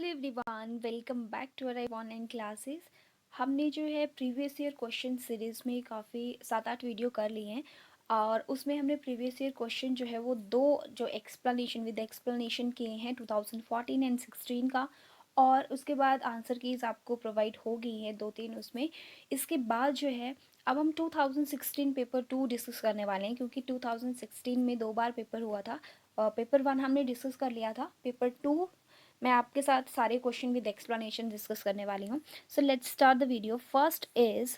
Everyone, welcome back to our online classes. हमने जो है प्रीवियस ईयर क्वेश्चन सीरीज़ में काफ़ी 7-8 वीडियो कर लिए हैं और उसमें हमने प्रीवियस ईयर क्वेश्चन जो है वो दो जो एक्सप्लेनेशन विद एक्सप्लेनेशन किए हैं 2014 एंड 16 का, और उसके बाद आंसर कीज़ आपको प्रोवाइड हो गई हैं 2-3 उसमें। इसके बाद जो है अब हम 2016 पेपर 2 डिस्कस करने वाले हैं, क्योंकि 2016 में 2 बार पेपर हुआ था। पेपर 1 हमने डिस्कस कर लिया था, पेपर 2 मैं आपके साथ सारे क्वेश्चन विद एक्सप्लेनेशन डिस्कस करने वाली हूँ। So let's start the video. First is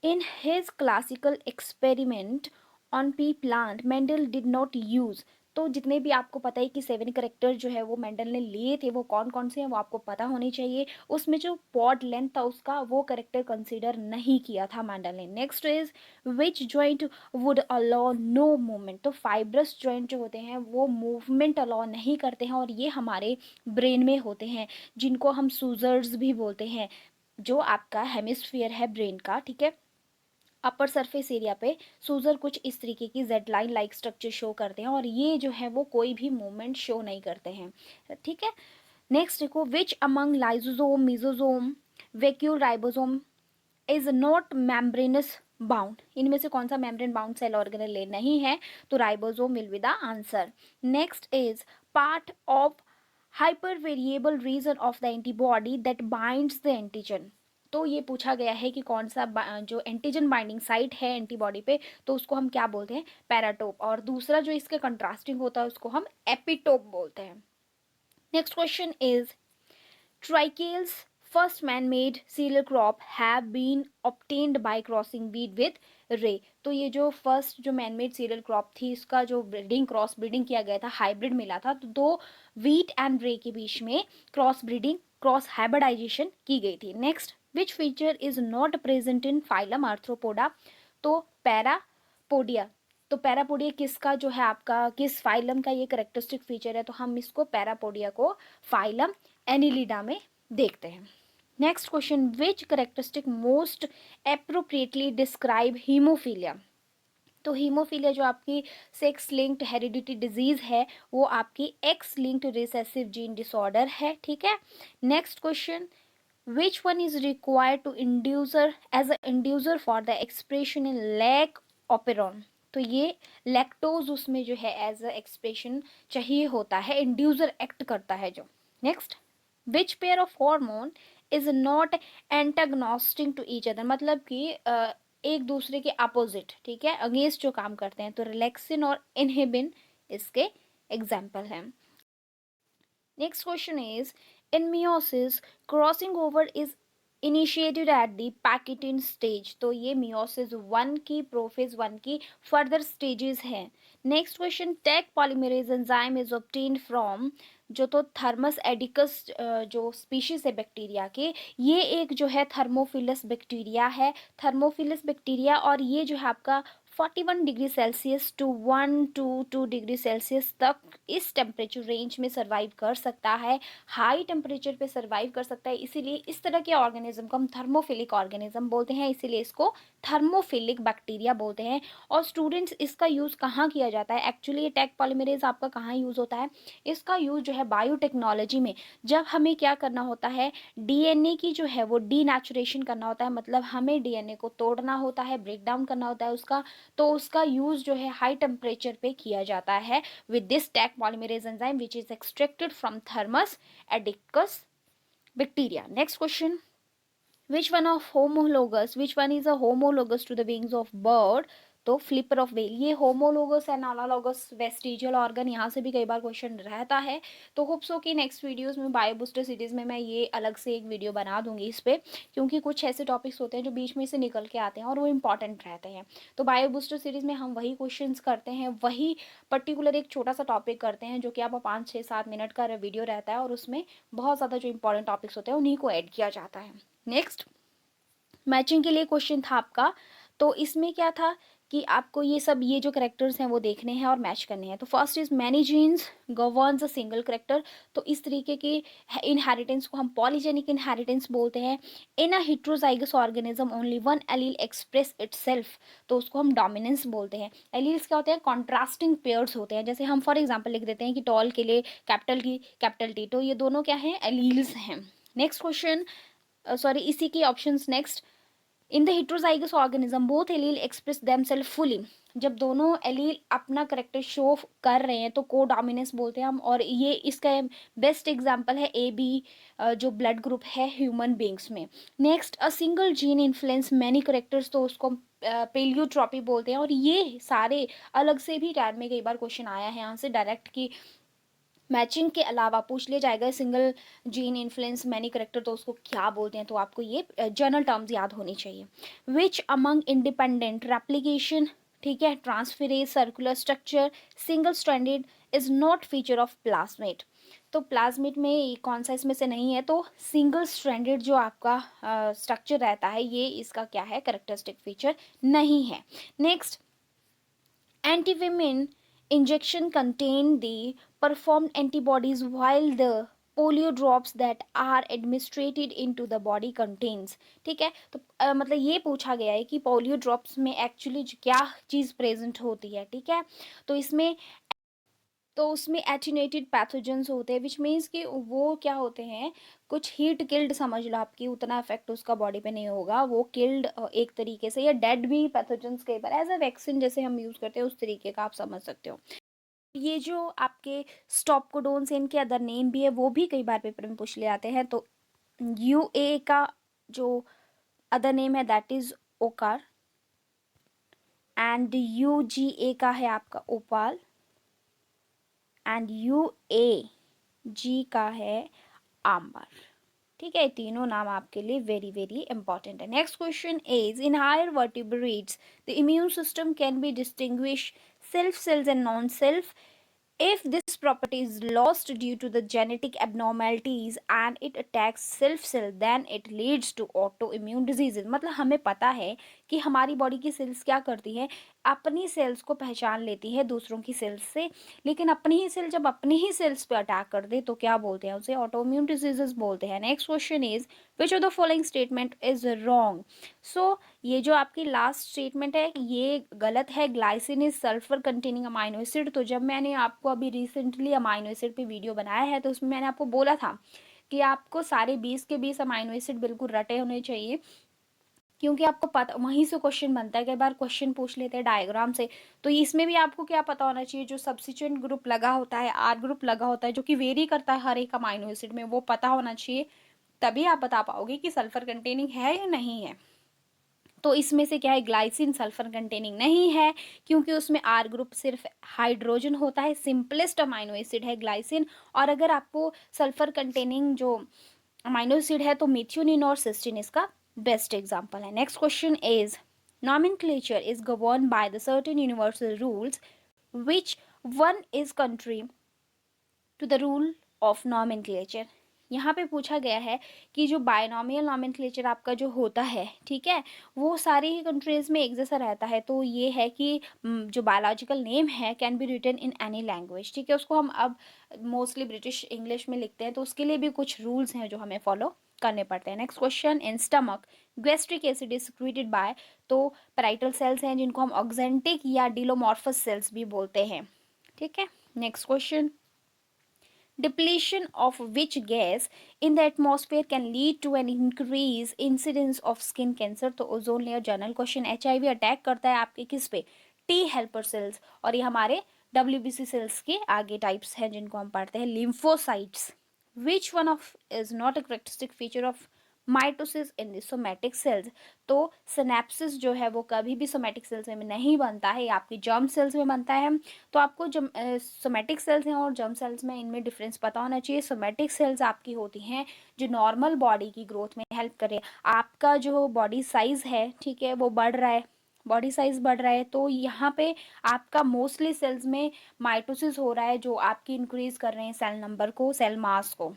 in his classical experiment on P plant Mendel did not use. तो जितने भी आपको पता है कि 7 करेक्टर जो है वो मेंडल ने लिए थे, वो कौन कौन से हैं वो आपको पता होने चाहिए। उसमें जो पॉड लेंथ था उसका वो करेक्टर कंसीडर नहीं किया था मेंडल ने। Next is which joint would allow no movement. तो फाइब्रस जॉइंट जो होते हैं वो मूवमेंट अलाउ नहीं करते हैं, और ये हमारे ब्रेन में होते हैं, जिनको हम सूजर्स भी बोलते हैं। जो आपका हेमिस्फीयर है ब्रेन का, ठीक है, अपर सरफेस एरिया पे सूजर कुछ इस तरीके की Z line like structure show करते हैं, और ये जो है वो कोई भी मूवमेंट शो नहीं करते हैं, ठीक है। नेक्स्ट देखो, which among lysosome, mesosome, vacuole ribosome is not membranous bound. इनमें से कौन सा मेम्ब्रेन बाउंड सेल ऑर्गेनेल नहीं है, तो ribosome will be the answer. Next is part of hyper variable region of the antibody that binds the antigen. तो ये पूछा गया है कि कौन सा जो एंटीजन बाइंडिंग साइट है एंटीबॉडी पे, तो उसको हम क्या बोलते हैं, पैराटोप, और दूसरा जो इसके कंट्रास्टिंग होता है उसको हम एपिटोप बोलते हैं। Next question is Trichales first man-made cereal crop have been obtained by crossing wheat with ray। तो ये जो फर्स्ट जो मैनमेड सीरियल क्रॉप थी, इसका जो ब्रीडिंग क्रॉस ब्रीडिंग किया गया था, हाइब्रिड मिला था, तो दो व्हीट एंड रे के बीच में क्रॉस ब्रीडिंग क्रॉस हाइब्रिडाइजेशन की गई थी। Next, which feature is not present in phylum arthropoda. तो पैरापोडिया। तो पैरापोडिया किसका जो है आपका किस फाइलम का ये करेक्टरिस्टिक फीचर है, तो हम इसको पैरापोडिया को फाइलम एनिलिडा में देखते हैं। Next question, which characteristic most appropriately describe haemophilia. तो हीमोफीलिया जो आपकी सेक्स लिंक्ड हेरिडिटी डिजीज है, वो आपकी X linked recessive gene disorder है, ठीक है। Next question, which one is required to inducer as a inducer for the expression in lac operon. तो ये लैक्टोज उसमें जो है एज अ एक्सप्रेशन चाहिए होता है, इंड्यूसर एक्ट करता है जो। Next, which pair of hormone is not antagonistic to each other. मतलब कि एक दूसरे के अपोजिट, ठीक है, अगेंस्ट जो काम करते हैं, तो रिलैक्सिन और इनहिबिन इसके एग्जाम्पल हैं। Next question is in meiosis crossing over is initiated at the pachytene stage. तो ये मियोसिस 1 की प्रोफेज 1 की फर्दर स्टेजेस हैं। Next question, Taq polymerase enzyme is obtained from. जो तो थर्मस एडिकस जो स्पीशीज है बैक्टीरिया के, ये एक जो है थर्मोफिलस बैक्टीरिया है, थर्मोफिलस बैक्टीरिया, और ये जो है आपका 41 degree Celsius to 122 degree Celsius तक इस टेम्परेचर रेंज में सर्वाइव कर सकता है, हाई टेम्परेचर पे सर्वाइव कर सकता है। इसीलिए इस तरह के ऑर्गेनिज्म को हम थर्मोफिलिक ऑर्गेनिज्म बोलते हैं, इसीलिए इसको थर्मोफिलिक बैक्टीरिया बोलते हैं। और स्टूडेंट्स, इसका यूज़ कहाँ किया जाता है, एक्चुअली ये टैग पॉलीमरेज आपका कहाँ यूज़ होता है, इसका यूज़ जो है बायोटेक्नोलॉजी में, जब हमें क्या करना होता है, डीएनए की जो है वो डीनेचुरेशन करना होता है, मतलब हमें डीएनए को तोड़ना होता है, ब्रेक डाउन करना होता है उसका, तो उसका यूज़ जो है हाई टेम्परेचर पे किया जाता है with this Taq polymerase enzyme which is extracted from Thermus aquaticus bacteria. Next question, which one of homologous which one is a homologous to the wings of bird। तो flipper of well, ये homologous and analogous vestigial organ, यहाँ से भी कई बार question रहता है। तो hope so कि नेक्स्ट वीडियोस में बायो बूस्टर सीरीज में मैं ये अलग से एक वीडियो बना दूंगी इस पर, क्योंकि कुछ ऐसे टॉपिक्स होते हैं जो बीच में से निकल के आते हैं और वो इंपॉर्टेंट रहते हैं। तो बायो बूस्टर सीरीज में हम वही क्वेश्चन करते हैं, वही पर्टिकुलर एक छोटा सा टॉपिक करते हैं, जो कि आप 5-6-7 मिनट का वीडियो रहता है, और उसमें बहुत ज़्यादा जो इंपॉर्टेंट टॉपिक्स होते हैं उन्हीं को ऐड किया जाता है। नेक्स्ट, मैचिंग के लिए क्वेश्चन था आपका, तो इसमें क्या था कि आपको ये जो करेक्टर्स हैं वो देखने हैं और मैच करने हैं। तो first is many genes governs a single character. तो इस तरीके की इनहेरिटेंस को हम पॉलीजेनिक इनहेरिटेंस बोलते हैं। In a heterozygous organism only one allele express itself, तो उसको हम डोमिनेंस बोलते हैं। एलील्स क्या होते हैं? कॉन्ट्रास्टिंग पेयर्स होते हैं। जैसे हम फॉर एग्जाम्पल लिख देते हैं कि टॉल के लिए कैपिटल की कैपिटल टी, तो ये दोनों क्या हैं? एलील्स हैं। नेक्स्ट क्वेश्चन, सॉरी इसी की options next. In the heterozygous organism both allele express themselves fully। जब दोनों एलील अपना करेक्टर शो कर रहे हैं तो को डोमिनेंस बोलते हैं हम। और ये इसका बेस्ट एग्जांपल है ए बी, जो ब्लड ग्रुप है ह्यूमन बींग्स में। Next, a single gene influence many characters, तो उसको पेलियोट्रॉपी बोलते हैं। और ये सारे अलग से भी टैब में कई बार क्वेश्चन आया है यहाँ से डायरेक्ट की मैचिंग के अलावा पूछ लिया जाएगा single gene influence many character, तो उसको क्या बोलते हैं। तो आपको ये जनरल टर्म्स याद होनी चाहिए। विच अमंग इंडिपेंडेंट रेप्लिकेशन, ठीक है, transferase, circular structure, single stranded is not feature of plasmid. तो प्लाज्मेट में कौन सा इसमें से नहीं है? तो सिंगल स्ट्रैंडेड जो आपका स्ट्रक्चर रहता है ये इसका क्या है? करेक्टरिस्टिक फीचर नहीं है। Next, antivenin injection contain the performed antibodies while the polio drops that are administered into the body contains। ठीक है, तो मतलब ये पूछा गया है कि पोलियो ड्रॉप्स में एक्चुअली क्या चीज़ प्रेजेंट होती है। ठीक है, तो इसमें तो उसमें एटीनेटेड पैथोजेंस होते हैं, विच मीन्स कि वो क्या होते हैं? कुछ हीट किल्ड समझ लो, आपकी उतना इफेक्ट उसका बॉडी पे नहीं होगा, वो किल्ड एक तरीके से, या डेड भी पैथोजेंस कई बार एज अ वैक्सीन जैसे हम यूज़ करते हैं उस तरीके का आप समझ सकते हो। ये जो आपके स्टॉप कोडोन्स, इनके अदर नेम भी है, वो भी कई बार पेपर में पूछ ले आते हैं। तो यूए का जो अदर नेम है that is Omkar, and UGA का है आपका ओपाल, एंड यूए का है आम्बर। ठीक है, तीनों नाम आपके लिए वेरी वेरी इंपॉर्टेंट है। Next question is, in higher vertebrates the immune system can be distinguish self cells and non self. If this property is lost due to the genetic abnormalities and it attacks self cell, then it leads to autoimmune diseases। मतलब हमें पता है कि हमारी body की sales क्या करती है? अपनी सेल्स को पहचान लेती है दूसरों की सेल्स से, लेकिन अपनी ही सेल जब अपनी ही सेल्स पे अटैक कर दे तो क्या बोलते हैं? उसे ऑटोइम्यून डिजीजेस बोलते हैं। Next question is, which of the following statement is wrong. So ये जो आपकी लास्ट स्टेटमेंट है ये गलत है। Glycine is sulphur containing amino acid. तो जब मैंने आपको अभी रिसेंटली अमाइनो एसिड पे वीडियो बनाया है तो उसमें मैंने आपको बोला था कि आपको सारे 20 के 20 अमाइनो एसिड बिल्कुल रटे होने चाहिए, क्योंकि आपको पता वहीं से क्वेश्चन बनता है। कई बार क्वेश्चन पूछ लेते हैं डायग्राम से, तो इसमें भी आपको क्या पता होना चाहिए? जो सब्स्टिट्यूएंट ग्रुप लगा होता है, आर ग्रुप लगा होता है, जो कि वेरी करता है हर एक अमाइनो एसिड में, वो पता होना चाहिए, तभी आप बता पाओगे कि सल्फर कंटेनिंग है या नहीं है। तो इसमें से क्या है? ग्लाइसिन सल्फर कंटेनिंग नहीं है, क्योंकि उसमें आर ग्रुप सिर्फ हाइड्रोजन होता है, सिंपलेस्ट अमाइनो एसिड है ग्लाइसिन। और अगर आपको सल्फर कंटेनिंग जो अमाइनो एसिड है तो मिथ्योनिन और सिस्टीन इसका बेस्ट एग्जांपल है। Next question is, nomenclature is governed by the certain universal rules, which one is contrary to the rule of nomenclature। यहाँ पे पूछा गया है कि जो बायनॉमियल नॉमेनक्लेचर आपका जो होता है, ठीक है, वो सारी ही कंट्रीज में एक जैसा रहता है। तो ये है कि जो बायोलॉजिकल नेम है can be written in any language. ठीक है, उसको हम अब मोस्टली ब्रिटिश इंग्लिश में लिखते हैं, तो उसके लिए भी कुछ रूल्स हैं जो हमें फॉलो करने पड़ते हैं। Next question, in stomach gastric acid is secreted by, तो पैराइटल सेल्स हैं जिनको हम ऑक्जेंटिक या डिलोमॉर्फस सेल्स भी बोलते हैं। ठीक है, next question, depletion of which gas in the atmosphere can lead to an increase incidence of skin cancer। तो ozone layer general question. HIV attack करता है आपके किस पे? T helper cells. और ये हमारे WBC सेल्स के आगे टाइप्स हैं जिनको हम पढ़ते हैं, lymphocytes. Which one of is not a characteristic feature of mitosis in the somatic cells. तो सिनेप्सिस जो है वो कभी भी सोमैटिक सेल्स में नहीं बनता है, ये आपकी जर्म सेल्स में बनता है। तो आपको जब सोमैटिक सेल्स हैं और जर्म सेल्स में इनमें डिफरेंस पता होना चाहिए। सोमैटिक सेल्स आपकी होती हैं जो नॉर्मल बॉडी की ग्रोथ में हेल्प करे। आपका जो बॉडी साइज है, ठीक है, वो बढ़ रहा है, बॉडी साइज बढ़ रहा है, तो यहाँ पे आपका मोस्टली सेल्स में माइटोसिस हो रहा है जो आपकी इंक्रीज कर रहे हैं सेल नंबर को, सेल मास को।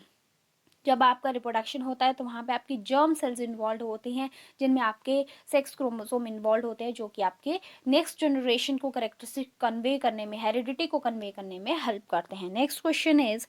जब आपका रिप्रोडक्शन होता है तो वहाँ पे आपकी जर्म सेल्स इन्वॉल्व होती हैं, जिनमें आपके सेक्स क्रोमोसोम इन्वॉल्व होते हैं, जो कि आपके नेक्स्ट जनरेशन को करेक्टरिस्टिक कन्वे करने में, हेरिडिटी को कन्वे करने में हेल्प करते हैं। Next question is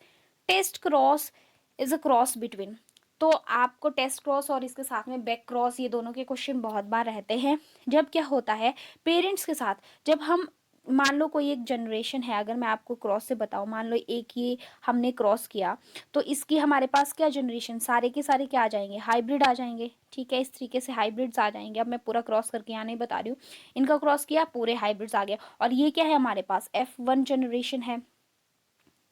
test cross is a cross between. तो आपको टेस्ट क्रॉस और इसके साथ में बैक क्रॉस, ये दोनों के क्वेश्चन बहुत बार रहते हैं। जब क्या होता है पेरेंट्स के साथ, जब हम मान लो कोई एक जनरेशन है, अगर मैं आपको क्रॉस से बताऊं, मान लो एक ये हमने क्रॉस किया, तो इसकी हमारे पास क्या जनरेशन, सारे के सारे क्या आ जाएंगे, हाइब्रिड आ जाएंगे। ठीक है, इस तरीके से हाइब्रिड्स आ जाएंगे। अब मैं पूरा क्रॉस करके यहाँ नहीं बता रही हूँ, इनका क्रॉस किया पूरे हाइब्रिड्स आ गए। और ये क्या है हमारे पास F1 जनरेशन है,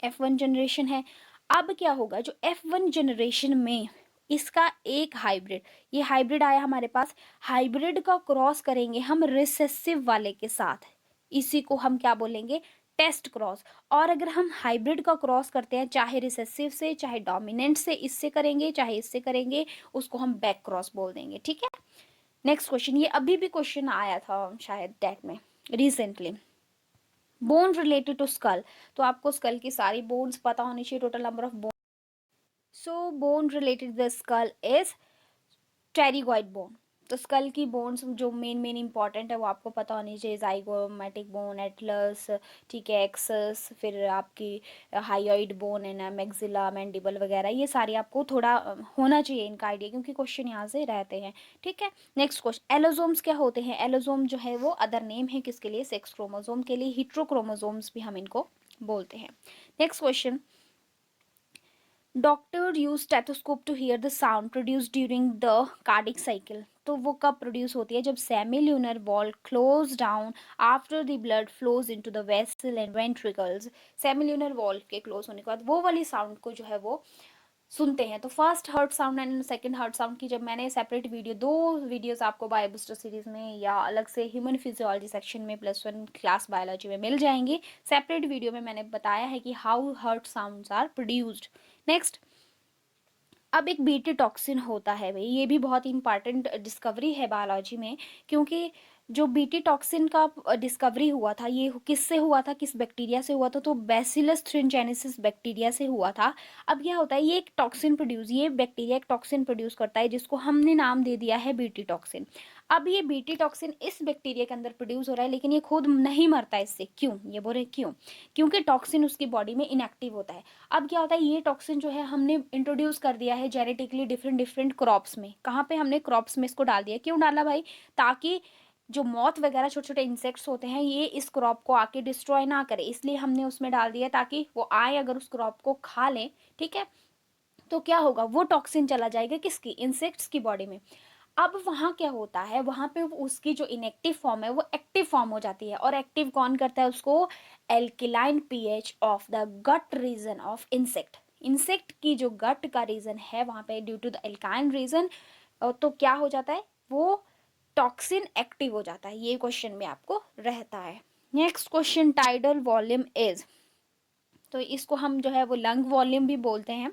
F1 जनरेशन है। अब क्या होगा, जो F1 जनरेशन में इसका एक हाइब्रिड, ये हाइब्रिड आया हमारे पास, हाइब्रिड का क्रॉस करेंगे हम रिसेसिव वाले के साथ, इसी को हम क्या बोलेंगे, टेस्ट क्रॉस। और अगर हम हाइब्रिड का क्रॉस करते हैं, चाहे रिसेसिव से, चाहे डोमिनेंट से, इससे करेंगे चाहे इससे करेंगे, उसको हम बैक क्रॉस बोल देंगे। ठीक है, नेक्स्ट क्वेश्चन, ये अभी भी क्वेश्चन आया था शायद टेट में recently. Bone related to skull, तो आपको स्कल की सारी बोन्स पता होनी चाहिए, total number of bone. So bone related the skull is pterygoid bone. तो स्कल की बोन्स जो मेन इंपॉर्टेंट है वो आपको पता होनी चाहिए, जाइगोमैटिक बोन, एटलस, ठीक है, एक्सस, फिर आपकी हाइयोइड बोन है ना, मैक्सिला, मैंडिबल वगैरह, ये सारी आपको थोड़ा होना चाहिए इनका आइडिया, क्योंकि क्वेश्चन यहाँ से रहते हैं। ठीक है, नेक्स्ट क्वेश्चन, एलोजोम्स क्या होते हैं। एलोजोम जो है वो अदर नेम है किसके लिए, सेक्स क्रोमोजोम के लिए, हिट्रोक्रोमोजोम्स भी हम इनको बोलते हैं। Next question, doctor use stethoscope to hear the sound produce during the cardiac cycle. तो वो कब प्रोड्यूस होती है, जब semilunar valve close down after the blood flows into the vessel and ventricles. Semilunar valve के क्लोज होने के बाद वो वाली साउंड को जो है वो सुनते हैं। तो first heart sound and second heart sound की जब मैंने सेपरेट वीडियो, दो वीडियोस आपको बायोबूस्टर सीरीज में या अलग से ह्यूमन फिजियोलॉजी सेक्शन में +1 क्लास बायोलॉजी में मिल जाएंगी, सेपरेट वीडियो में मैंने बताया है कि how heart sounds are produced. Next, अब एक बीटी टॉक्सिन होता है भाई, ये भी बहुत इंपॉर्टेंट डिस्कवरी है बायोलॉजी में, क्योंकि जो बीटी टॉक्सिन का डिस्कवरी हुआ था, ये किससे हुआ था, किस बैक्टीरिया से हुआ था, तो बैसिलस थ्रिनजेनेसिस बैक्टीरिया से हुआ था। अब क्या होता है, ये एक टॉक्सिन प्रोड्यूस, ये बैक्टीरिया एक टॉक्सिन प्रोड्यूस करता है जिसको हमने नाम दे दिया है बीटी टॉक्सिन। अब ये बीटी टॉक्सिन इस बैक्टीरिया के अंदर प्रोड्यूस हो रहा है, लेकिन ये खुद नहीं मरता इससे। क्यों, ये बोल रहे क्यों, क्योंकि टॉक्सिन उसकी बॉडी में इनएक्टिव होता है। अब क्या होता है, ये टॉक्सिन जो है हमने इंट्रोड्यूस कर दिया है जेनेटिकली डिफरेंट डिफरेंट क्रॉप्स में। कहाँ पे, हमने क्रॉप्स में इसको डाल दिया। क्यों डाला भाई, ताकि जो मॉथ वगैरह छोटे छोटे इंसेक्ट्स होते हैं ये इस क्रॉप को आके डिस्ट्रॉय ना करे, इसलिए हमने उसमें डाल दिया, ताकि वो आए अगर उस क्रॉप को खा लें, ठीक है, तो क्या होगा, वो टॉक्सिन चला जाएगा किसकी, इंसेक्ट्स की बॉडी में। अब वहाँ क्या होता है, वहाँ पे उसकी जो इनएक्टिव फॉर्म है वो एक्टिव फॉर्म हो जाती है। और एक्टिव कौन करता है उसको, alkaline pH of the gut region of insect. Insect की जो गट का रीजन है वहाँ पे ड्यू टू द एल्काइन रीजन, तो क्या हो जाता है, वो टॉक्सिन एक्टिव हो जाता है। ये क्वेश्चन में आपको रहता है। Next question, tidal volume is, तो इसको हम जो है वो लंग वॉल्यूम भी बोलते हैं।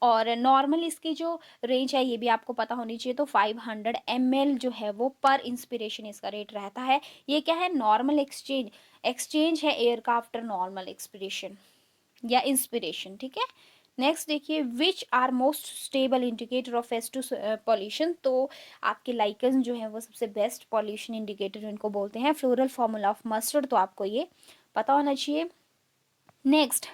और नॉर्मल इसकी जो रेंज है ये भी आपको पता होनी चाहिए, तो 500 ml जो है वो पर इंस्पिरेशन इसका रेट रहता है। ये क्या है, नॉर्मल एक्सचेंज, एक्सचेंज है एयर का आफ्टर नॉर्मल एक्सपिरेशन या इंस्पिरेशन। ठीक है, नेक्स्ट देखिए, which are most stable indicator of S2 pollution. तो आपके लाइकन जो है वो सबसे बेस्ट पॉल्यूशन इंडिकेटर इनको बोलते हैं। फ्लोरल फॉर्मूला ऑफ मस्टर्ड, तो आपको ये पता होना चाहिए। नेक्स्ट,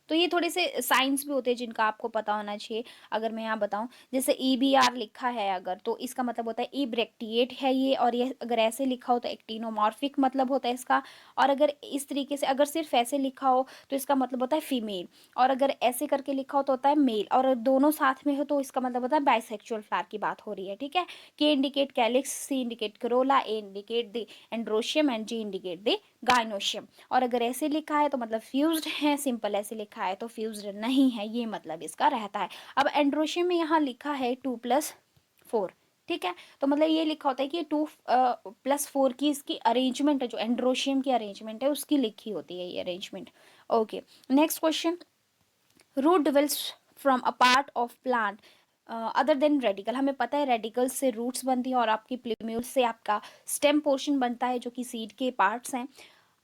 तो ये थोड़े से साइंस भी होते हैं जिनका आपको पता होना चाहिए। अगर मैं यहाँ बताऊँ, जैसे EBR लिखा है अगर, तो इसका मतलब होता है इब्रेक्टिएट है ये, और ये अगर ऐसे लिखा हो तो एक्टिनोमॉर्फिक मतलब होता है इसका। और अगर इस तरीके से, अगर सिर्फ ऐसे लिखा हो तो इसका मतलब होता है फीमेल, और अगर ऐसे करके लिखा हो तो होता है मेल, और दोनों साथ में हो तो इसका मतलब होता है बाइसेक्सुअल फ्लावर की बात हो रही है। ठीक है, के indicate calyx, C indicate Corolla, A indicate the androecium and G indicate the gynoecium. और अगर ऐसे लिखा है तो मतलब फ्यूज्ड है, सिंपल ऐसे लिखा है तो फ्यूज्ड नहीं है, ये मतलब इसका रहता है। अब एंड्रोशियम में यहाँ लिखा है 2+4, ठीक है, तो मतलब ये लिखा होता है कि 2+4 की इसकी अरेंजमेंट है, जो एंड्रोशियम की अरेंजमेंट है उसकी लिखी होती है ये arrangement. Okay, next question, root develops from a part of plant other than radicle. हमें पता है रेडिकल से रूट्स बनती है, और आपकी प्लूम्यूल से आपका स्टेम पोर्शन बनता है जो कि सीड के पार्ट्स हैं।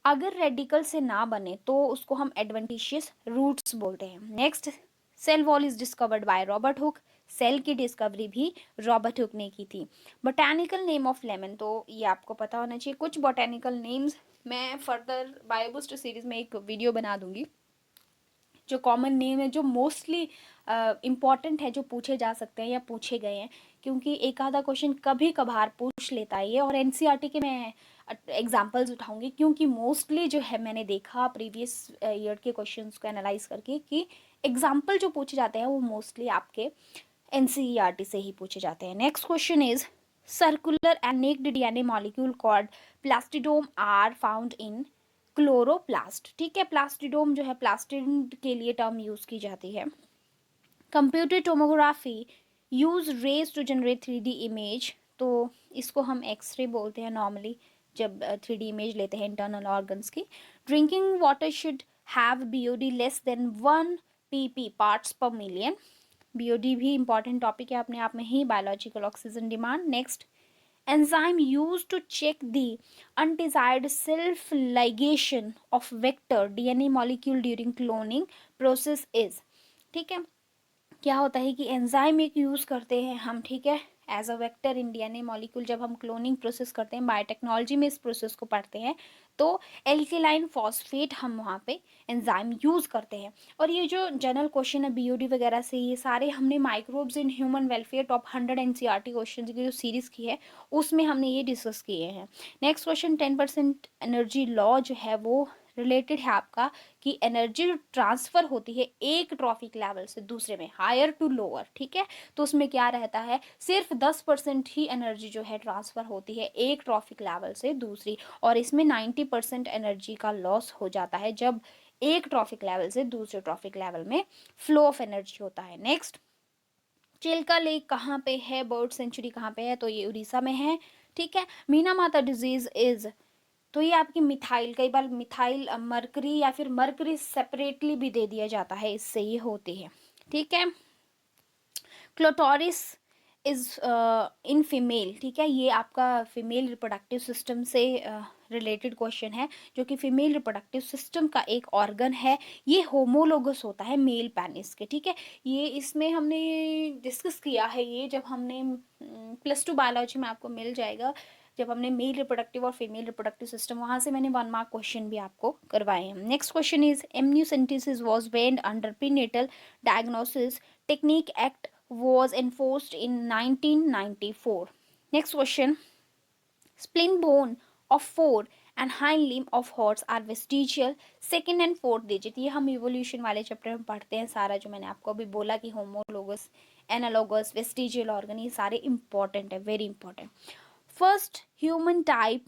अगर रेडिकल से ना बने तो उसको हम एडवेंटिशियस रूट्स बोलते हैं। Next, cell wall is discovered by Robert Hooke, cell की डिस्कवरी भी रॉबर्ट हुक ने की थी। बोटैनिकल नेम ऑफ लेमन, तो ये आपको पता होना चाहिए। कुछ बोटैनिकल नेम्स मैं फर्दर बायोबूस्ट सीरीज में एक वीडियो बना दूंगी, जो कॉमन नेम है, जो मोस्टली इम्पॉर्टेंट है, जो पूछे जा सकते हैं या पूछे गए हैं, क्योंकि एक आधा क्वेश्चन कभी कभार पूछ लेता है ये। और एनसीईआरटी के मैं एग्जांपल्स उठाऊंगी, क्योंकि मोस्टली जो है मैंने देखा प्रीवियस ईयर के क्वेश्चंस को एनालाइज करके कि एग्जाम्पल जो पूछे जाते हैं वो मोस्टली आपके एनसीईआरटी से ही पूछे जाते हैं। Next question is circular and naked DNA molecule called plastidome are found in chloroplast. ठीक है, प्लास्टिडोम जो है प्लास्टिड के लिए टर्म यूज की जाती है। Computer tomography use rays to generate 3D image, तो इसको हम एक्सरे बोलते हैं नॉर्मली जब 3D इमेज लेते हैं इंटरनल ऑर्गन्स की। Drinking water should have BOD less than 1 pp parts per million. BOD भी इंपॉर्टेंट टॉपिक है अपने आप में ही, biological oxygen demand. Next, enzyme used to check the undesired self ligation of vector DNA molecule during cloning process is। ठीक है, क्या होता है कि एंजाइम एक यूज़ करते हैं हम, ठीक है, as a vector in DNA molecule. जब हम क्लोनिंग प्रोसेस करते हैं, बायोटेक्नोलॉजी में इस प्रोसेस को पढ़ते हैं, तो एल्केलाइन फॉस्फेट हम वहाँ पे एंजाइम यूज़ करते हैं। और ये जो जनरल क्वेश्चन है बीओडी वगैरह से, ये सारे हमने microbes in human welfare top 100 NCERT question की जो सीरीज़ की है उसमें हमने ये डिस्कस किए हैं। नेक्स्ट क्वेश्चन, 10% एनर्जी लॉ जो है वो रिलेटेड है आपका कि एनर्जी ट्रांसफर होती है एक ट्रॉफिक लेवल से दूसरे में, हायर टू लोअर। ठीक है, तो उसमें क्या रहता है, सिर्फ 10% ही एनर्जी जो है ट्रांसफर होती है एक ट्रॉफिक लेवल से दूसरी, और इसमें 90% एनर्जी का लॉस हो जाता है जब एक ट्रॉफिक लेवल से दूसरे ट्रॉफिक लेवल में फ्लो ऑफ एनर्जी होता है। नेक्स्ट, चिल्का लेक कहाँ पे है, बर्ड सेंचुरी कहाँ पे है, तो ये उड़ीसा में है। ठीक है, मीना माता डिजीज इज, तो ये आपकी मिथाइल, कई बार मिथाइल मरकरी या फिर मरकरी सेपरेटली भी दे दिया जाता है, इससे ये होती है। ठीक है, क्लोटोरिस इज इन फीमेल। ठीक है, ये आपका फीमेल रिप्रोडक्टिव सिस्टम से रिलेटेड क्वेश्चन है, जो कि फीमेल रिप्रोडक्टिव सिस्टम का एक ऑर्गन है। ये होमोलोगस होता है मेल पेनिस के। ठीक है, ये इसमें हमने डिस्कस किया है, ये जब हमने +2 बायोलॉजी में आपको मिल जाएगा, जब हमने मेल रिप्रोडक्टिव और फीमेल रिप्रोडक्टिव सिस्टम, वहाँ से मैंने 1 मार्क क्वेश्चन भी आपको करवाए हैं। Next question is amniocentesis was banned under prenatal diagnosis technique act was enforced in 1994. Next question, spleen bone of fore and hind limb of horse are vestigial second and fourth digit। ये हम evolution वाले chapter में पढ़ते हैं सारा, जो मैंने आपको अभी बोला कि होमोलोगस, एनालोगस, वेस्टिजियल ऑर्गन, ये सारे इंपॉर्टेंट है, very important. First human type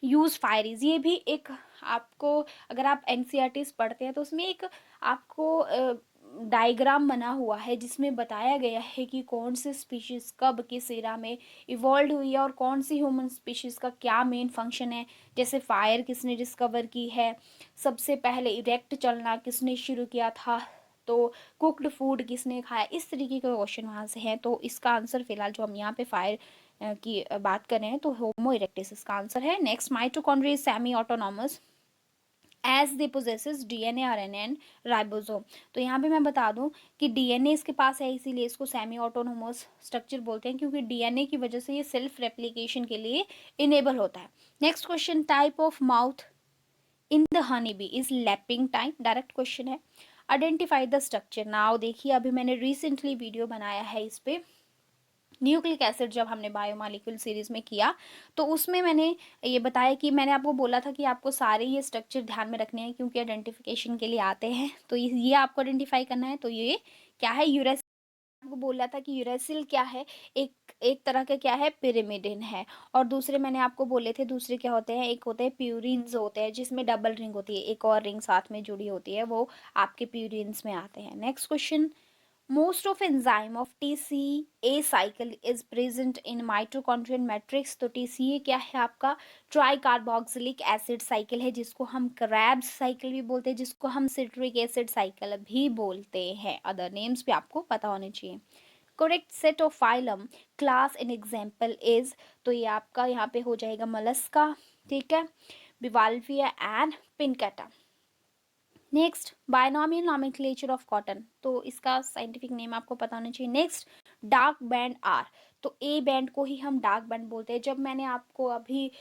use fires, ये भी एक आपको, अगर आप एनसीईआरटीज पढ़ते हैं तो उसमें एक आपको डायग्राम बना हुआ है जिसमें बताया गया है कि कौन सी स्पीशीज कब किस एरा में इवॉल्व हुई है और कौन सी ह्यूमन स्पीशीज का क्या मेन फंक्शन है। जैसे फायर किसने डिस्कवर की है, सबसे पहले इरेक्ट चलना किसने शुरू किया था, तो कुक्ड फूड किसने खाया, इस तरीके का क्वेश्चन वहाँ से है। तो इसका आंसर फिलहाल जो हम यहाँ पे फायर की बात कर रहे हैं तो होमो इरेक्टिस इसका आंसर है। Next, mitochondria is semi autonomous as they possesses DNA, RNA and ribosome. तो यहाँ पे मैं बता दूं कि डीएनए इसके पास है, इसीलिए इसको सेमी ऑटोनोमस स्ट्रक्चर बोलते हैं, क्योंकि डीएनए की वजह से ये सेल्फ रेप्लिकेशन के लिए इनेबल होता है। Next question, type of mouth in the honey bee is lapping type, direct question है। आइडेंटिफाई द स्ट्रक्चर नाउ, देखिए अभी मैंने रिसेंटली वीडियो बनाया है इस पे, न्यूक्लिक एसिड जब हमने बायोमॉलिक्यूल सीरीज में किया तो उसमें मैंने ये बताया कि मैंने आपको बोला था कि आपको सारे ये स्ट्रक्चर ध्यान में रखने हैं क्योंकि आइडेंटिफिकेशन के लिए आते हैं। तो ये आपको आइडेंटिफाई करना है। तो ये क्या है, यूरेसिल, आपको बोला था कि यूरेसिल क्या है, एक एक तरह का क्या है, पिरामिडिन है। और दूसरे मैंने आपको बोले थे, दूसरे क्या होते हैं, एक होते हैं प्यूरिन्स होते हैं जिसमें डबल रिंग होती है, एक और रिंग साथ में जुड़ी होती है, वो आपके प्यूरिन्स में आते हैं। Next question, most of enzyme of TCA cycle is present in mitochondrial matrix। तो TCA क्या है आपका, ट्राई कार्बोक्सिलिक एसिड साइकिल है, जिसको हम क्रैब्स साइकिल भी बोलते हैं, जिसको हम सिट्रिक एसिड साइकिल भी बोलते हैं, अदर नेम्स भी आपको पता होने चाहिए। Correct set of phylum class an example is, तो ये आपका यहाँ पे हो जाएगा मलस्का, ठीक है, Bivalvia and Pinctada. Next binomial nomenclature of cotton, तो इसका साइंटिफिक नेम आपको पता होना चाहिए। नेक्स्ट डार्क बैंड आर, तो ए बैंड को ही हम डार्क बैंड बोलते हैं। जब मैंने आपको अभी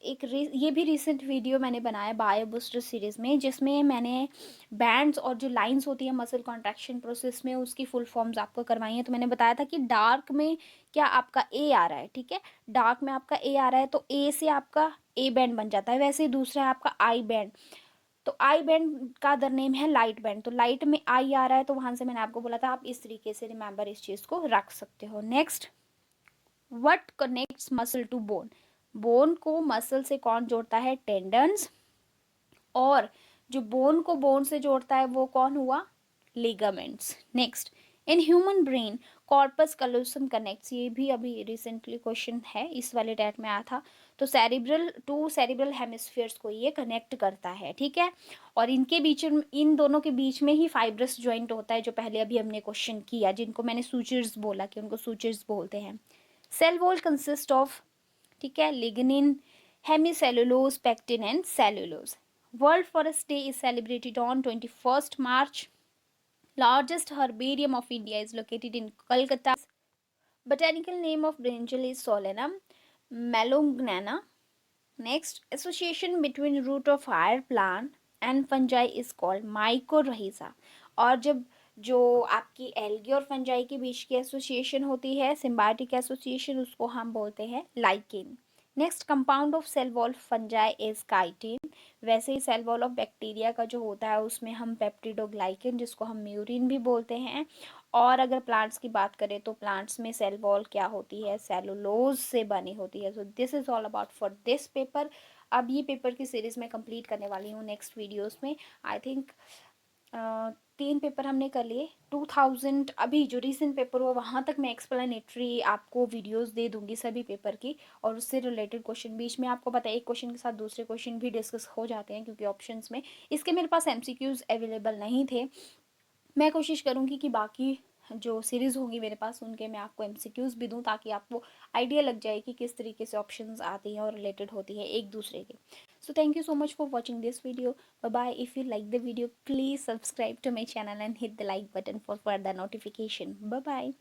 ये भी रिसेंट वीडियो मैंने बनाया बायो बूस्टर सीरीज़ में, जिसमें मैंने बैंड्स और जो लाइंस होती है मसल कॉन्ट्रैक्शन प्रोसेस में, उसकी फुल फॉर्म्स आपको करवाई हैं। तो मैंने बताया था कि डार्क में क्या आपका ए आ रहा है, ठीक है, डार्क में आपका ए आ रहा है तो ए से आपका ए बैंड बन जाता है। वैसे ही दूसरा है आपका आई बैंड, तो आई बैंड का अदर नेम है लाइट बैंड, तो लाइट में आई आ रहा है तो वहां से मैंने आपको बोला था आप इस तरीके से रिमेंबर इस चीज को रख सकते हो। Next what connects muscle to bone, bone को मसल से कौन जोड़ता है, टेंडन्स, और जो बोन को बोन से जोड़ता है वो कौन हुआ, ligaments. Next in human brain corpus callosum connects, ये भी अभी रिसेंटली क्वेश्चन है, इस वाले डेट में आया था। तो सेरिब्रल टू सेरिब्रल हेमिस्फीयर्स को ये कनेक्ट करता है, ठीक है, और इनके बीच, इन दोनों के बीच में ही फाइब्रस जॉइंट होता है, जो पहले अभी हमने क्वेश्चन किया, जिनको मैंने सूचर्स बोला कि उनको सूचर्स बोलते हैं। सेल वॉल कंसिस्ट ऑफ, ठीक है, lignin, hemicellulose, pectin and cellulose. World forest day is celebrated on 21st March. Largest herbarium of India is located in Kolkata. Botanical name of brinjal is Solanum melognana. Next, association between root of higher plant and fungi is called mycorrhiza. और जब जो आपकी algae और fungi के बीच की association होती है, symbiotic association, उसको हम बोलते हैं lichen. Next compound of cell wall fungi is chitin. वैसे ही सेल वॉल ऑफ बैक्टीरिया का जो होता है उसमें हम पेप्टिडोग्लाइकेन, जिसको हम म्यूरिन भी बोलते हैं। और अगर प्लांट्स की बात करें तो प्लांट्स में सेल वॉल क्या होती है, सेलुलोज से बनी होती है। So this is all about for this paper. अब ये पेपर की सीरीज मैं कंप्लीट करने वाली हूँ नेक्स्ट वीडियोस में। आई थिंक 3 पेपर हमने कर लिए। 2000 अभी जो रिसेंट पेपर हुआ वहाँ तक मैं एक्सप्लेनेटरी आपको वीडियोस दे दूंगी सभी पेपर की, और उससे रिलेटेड क्वेश्चन बीच में आपको पता है एक क्वेश्चन के साथ दूसरे क्वेश्चन भी डिस्कस हो जाते हैं, क्योंकि ऑप्शंस में इसके मेरे पास एमसीक्यूज अवेलेबल नहीं थे। मैं कोशिश करूँगी कि बाकी जो सीरीज़ होगी मेरे पास उनके मैं आपको एमसीक्यूज़ भी दूँ, ताकि आपको आइडिया लग जाए कि किस तरीके से ऑप्शंस आती हैं और रिलेटेड होती है एक दूसरे के। So thank you so much for watching this video. Bye bye. If you like the video please subscribe to my channel and hit the like button for further notification. Bye bye.